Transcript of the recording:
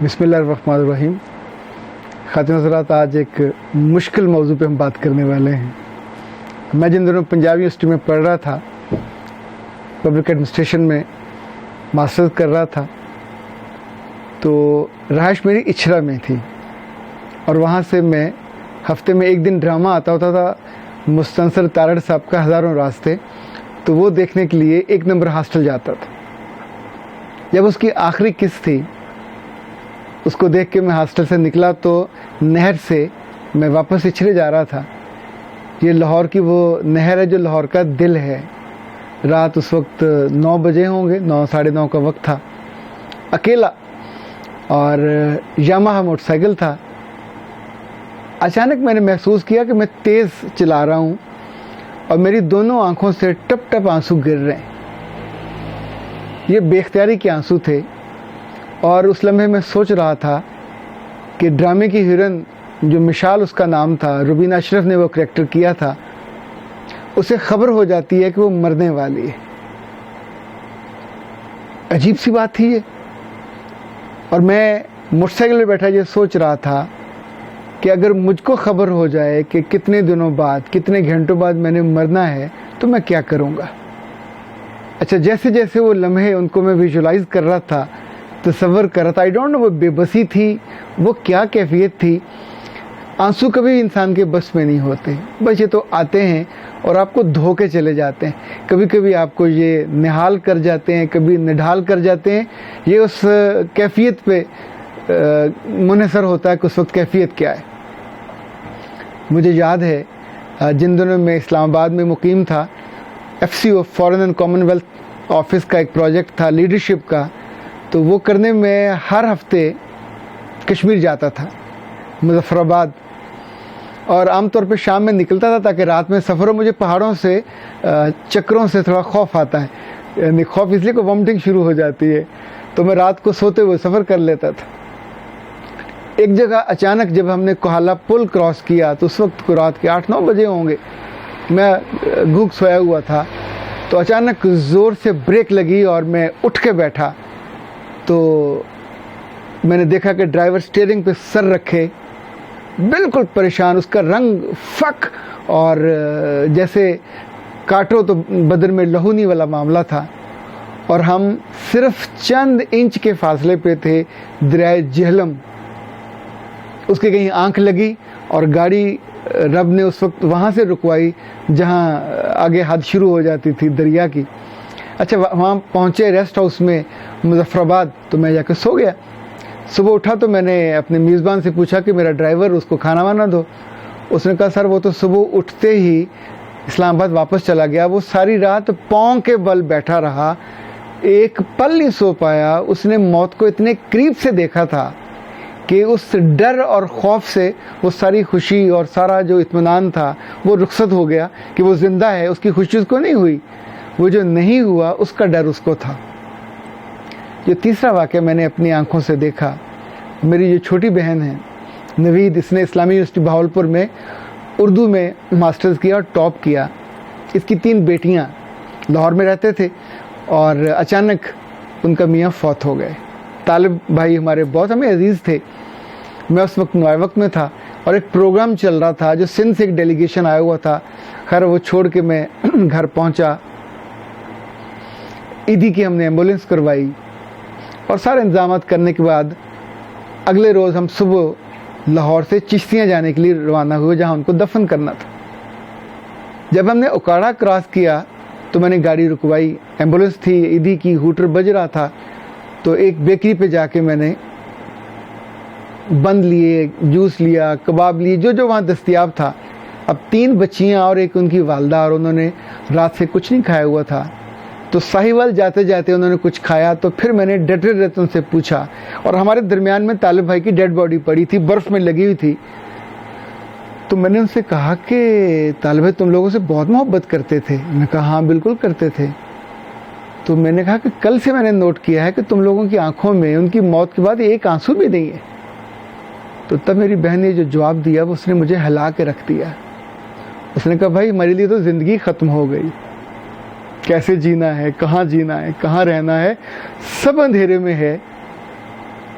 بسم اللہ الرحمن الرحیم. خاتون حضرات، آج ایک مشکل موضوع پہ ہم بات کرنے والے ہیں. میں جن دنوں پنجاب یونیورسٹی میں پڑھ رہا تھا، پبلک ایڈمنسٹریشن میں ماسٹرز کر رہا تھا، تو رہائش میری اچھرا میں تھی، اور وہاں سے میں ہفتے میں ایک دن ڈرامہ آتا ہوتا تھا مستنصر تارڑ صاحب کا ہزاروں راستے، تو وہ دیکھنے کے لیے 1 نمبر ہاسٹل جاتا تھا. جب اس کی آخری قسط تھی، اس کو دیکھ کے میں ہاسٹل سے نکلا تو نہر سے میں واپس اچھلے جا رہا تھا. یہ لاہور کی وہ نہر ہے جو لاہور کا دل ہے. رات اس وقت 9 بجے ہوں گے، 9 ساڑھے 9 کا وقت تھا. اکیلا، اور یاماہا موٹر سائیکل تھا. اچانک میں نے محسوس کیا کہ میں تیز چلا رہا ہوں اور میری دونوں آنکھوں سے ٹپ ٹپ آنسو گر رہے ہیں. یہ بے اختیاری کے آنسو تھے، اور اس لمحے میں سوچ رہا تھا کہ ڈرامے کی ہیروئن جو مشال اس کا نام تھا، روبینہ اشرف نے وہ کریکٹر کیا تھا، اسے خبر ہو جاتی ہے کہ وہ مرنے والی ہے. عجیب سی بات تھی یہ. اور میں موٹر سائیکل پہ بیٹھا یہ سوچ رہا تھا کہ اگر مجھ کو خبر ہو جائے کہ کتنے دنوں بعد، کتنے گھنٹوں بعد میں نے مرنا ہے، تو میں کیا کروں گا. اچھا، جیسے جیسے وہ لمحے ان کو میں ویژولائز کر رہا تھا، تصور کر رہا تھا، آئی ڈونٹ نو وہ بے بسی تھی، وہ کیا کیفیت تھی. آنسو کبھی انسان کے بس میں نہیں ہوتے، بس یہ تو آتے ہیں اور آپ کو دھو کے چلے جاتے ہیں. کبھی کبھی آپ کو یہ نہال کر جاتے ہیں، کبھی نڈھال کر جاتے ہیں. یہ اس کیفیت پہ منحصر ہوتا ہے کہ اس وقت کیفیت کیا ہے. مجھے یاد ہے جن دنوں میں اسلام آباد میں مقیم تھا، FCO foreign and common wealth office کا ایک پروجیکٹ تھا لیڈرشپ کا، تو وہ کرنے میں ہر ہفتے کشمیر جاتا تھا، مظفر آباد. اور عام طور پہ شام میں نکلتا تھا تاکہ رات میں سفر ہو. مجھے پہاڑوں سے چکروں سے تھوڑا خوف آتا ہے، یعنی خوف اس لیے کہ وامٹنگ شروع ہو جاتی ہے، تو میں رات کو سوتے ہوئے سفر کر لیتا تھا. ایک جگہ اچانک جب ہم نے کوہالہ پل کراس کیا تو اس وقت کو رات کے 8-9 بجے ہوں گے، میں گھوگ سویا ہوا تھا، تو اچانک زور سے بریک لگی اور میں اٹھ کے بیٹھا. تو میں نے دیکھا کہ ڈرائیور سٹیئرنگ پہ سر رکھے بالکل پریشان، اس کا رنگ فک اور جیسے کاٹو تو بدن میں لہونی والا معاملہ تھا. اور ہم صرف چند انچ کے فاصلے پہ تھے دریائے جہلم. اس کے کہیں آنکھ لگی اور گاڑی رب نے اس وقت وہاں سے رکوائی جہاں آگے حد شروع ہو جاتی تھی دریا کی. اچھا، وہاں پہنچے ریسٹ ہاؤس میں مظفر آباد، تو میں جا کے سو گیا. صبح اٹھا تو میں نے اپنے میزبان سے پوچھا کہ میرا ڈرائیور، اس کو کھانا وانا دو. اس نے کہا سر وہ تو صبح اٹھتے ہی اسلام آباد واپس چلا گیا، وہ ساری رات پاؤں کے بل بیٹھا رہا، ایک پل نہیں سو پایا. اس نے موت کو اتنے قریب سے دیکھا تھا کہ اس ڈر اور خوف سے وہ ساری خوشی اور سارا جو اطمینان تھا وہ رخصت ہو گیا کہ وہ زندہ ہے. اس کی خوشی اس کو نہیں ہوئی، وہ جو نہیں ہوا اس کا ڈر اس کو تھا. جو تیسرا واقعہ میں نے اپنی آنکھوں سے دیکھا، میری جو چھوٹی بہن ہے نوید، اس نے اسلامی یونیورسٹی بہاولپور میں اردو میں ماسٹرز کیا اور ٹاپ کیا. اس کی 3 بیٹیاں لاہور میں رہتے تھے، اور اچانک ان کا میاں فوت ہو گئے. طالب بھائی ہمارے بہت ہمیں عزیز تھے. میں اس وقت نوائے وقت میں تھا اور ایک پروگرام چل رہا تھا جو سندھ سے ایک ڈیلیگیشن آیا ہوا تھا. خیر وہ چھوڑ کے میں گھر پہنچا. عیدی کی ہم نے ایمبولینس کروائی، اور سارے انتظامات کرنے کے بعد اگلے روز ہم صبح لاہور سے چشتیاں جانے کے لیے روانہ ہوئے جہاں ان کو دفن کرنا تھا. جب ہم نے اکاڑا کراس کیا تو میں نے گاڑی رکوائی. ایمبولینس تھی، عیدی کی، ہوٹر بج رہا تھا. تو ایک بیکری پہ جا کے میں نے بند لیے، جوس لیا، کباب لیے، جو جو وہاں دستیاب تھا. اب 3 بچیاں اور ایک ان کی والدہ، اور انہوں نے رات سے کچھ نہیں کھایا ہوا تھا. تو ساہیوال جاتے جاتے انہوں نے کچھ کھایا. تو پھر میں نے ڈٹے ڈٹے ان سے پوچھا، اور ہمارے درمیان میں طالب بھائی کی ڈیڈ باڈی پڑی تھی، برف میں لگی ہوئی تھی. تو میں نے ان سے کہا کہ طالب بھائی تم لوگوں سے بہت محبت کرتے تھے. انہوں نے کہا ہاں بالکل کرتے تھے. تو میں نے کہا کہ کل سے میں نے نوٹ کیا ہے کہ تم لوگوں کی آنکھوں میں ان کی موت کے بعد ایک آنسو بھی نہیں ہے. تو تب میری بہن نے جو جواب دیا وہ اس نے مجھے ہلا کے رکھ دیا. اس نے کہا بھائی ہمارے لیے تو زندگی ختم ہو گئی، کیسے جینا ہے، کہاں جینا ہے، کہاں رہنا ہے، سب اندھیرے میں ہے.